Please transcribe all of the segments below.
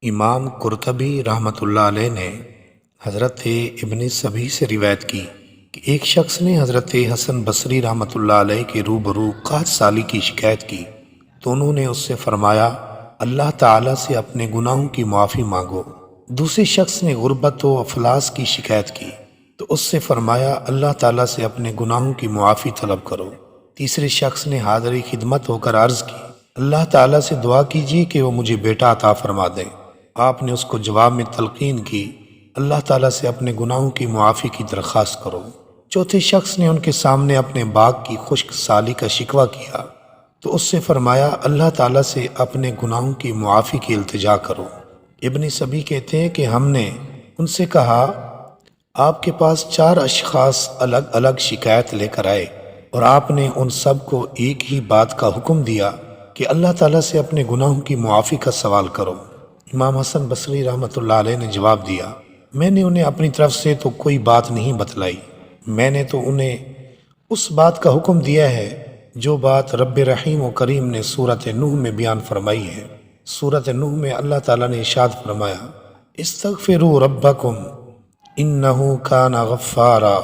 امام قرطبی رحمۃ اللہ علیہ نے حضرت ابن سبی سے روایت کی کہ ایک شخص نے حضرت حسن بصری رحمۃ اللہ علیہ کے روبرو قحط سالی کی شکایت کی تو انہوں نے اس سے فرمایا اللہ تعالیٰ سے اپنے گناہوں کی معافی مانگو۔ دوسرے شخص نے غربت و افلاس کی شکایت کی تو اس سے فرمایا اللہ تعالیٰ سے اپنے گناہوں کی معافی طلب کرو۔ تیسرے شخص نے حاضری خدمت ہو کر عرض کی اللہ تعالیٰ سے دعا کیجیے کہ وہ مجھے بیٹا عطا فرما دے۔ آپ نے اس کو جواب میں تلقین کی اللہ تعالیٰ سے اپنے گناہوں کی معافی کی درخواست کرو۔ چوتھے شخص نے ان کے سامنے اپنے باغ کی خشک سالی کا شکوہ کیا تو اس سے فرمایا اللہ تعالیٰ سے اپنے گناہوں کی معافی کی التجا کرو۔ ابن سبی کہتے ہیں کہ ہم نے ان سے کہا آپ کے پاس 4 اشخاص الگ الگ شکایت لے کر آئے اور آپ نے ان سب کو ایک ہی بات کا حکم دیا کہ اللہ تعالیٰ سے اپنے گناہوں کی معافی کا سوال کرو۔ امام حسن بصری رحمۃ اللہ علیہ نے جواب دیا میں نے انہیں اپنی طرف سے تو کوئی بات نہیں بتلائی، میں نے تو انہیں اس بات کا حکم دیا ہے جو بات رب رحیم و کریم نے سورۃ نوح میں بیان فرمائی ہے۔ سورۃ نوح میں اللہ تعالیٰ نے ارشاد فرمایا استغفروا ربکم انہ کان غفارا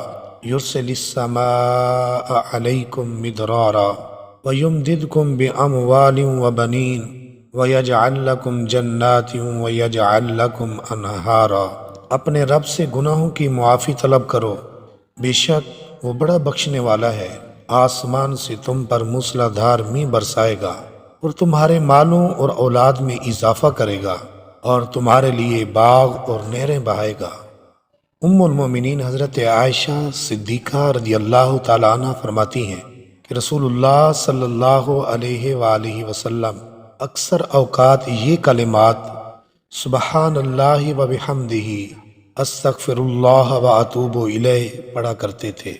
یرسل السماء علیکم مدرارا ویمددکم باموال وبنین وَيَجْعَلْ لَكُمْ جَنَّاتٍ وَيَجْعَلْ لَكُمْ أَنْهَارًا اپنے رب سے گناہوں کی معافی طلب کرو، بے شک وہ بڑا بخشنے والا ہے، آسمان سے تم پر موسلادھار می برسائے گا اور تمہارے مالوں اور اولاد میں اضافہ کرے گا اور تمہارے لیے باغ اور نہریں بہائے گا۔ ام المومنین حضرت عائشہ صدیقہ رضی اللہ تعالیٰ عنہ فرماتی ہیں کہ رسول اللہ صلی اللہ علیہ وآلہ وسلم اکثر اوقات یہ کلمات سبحان اللہ و بحمدہ استغفر اللہ و اتوب الیہ پڑھا کرتے تھے۔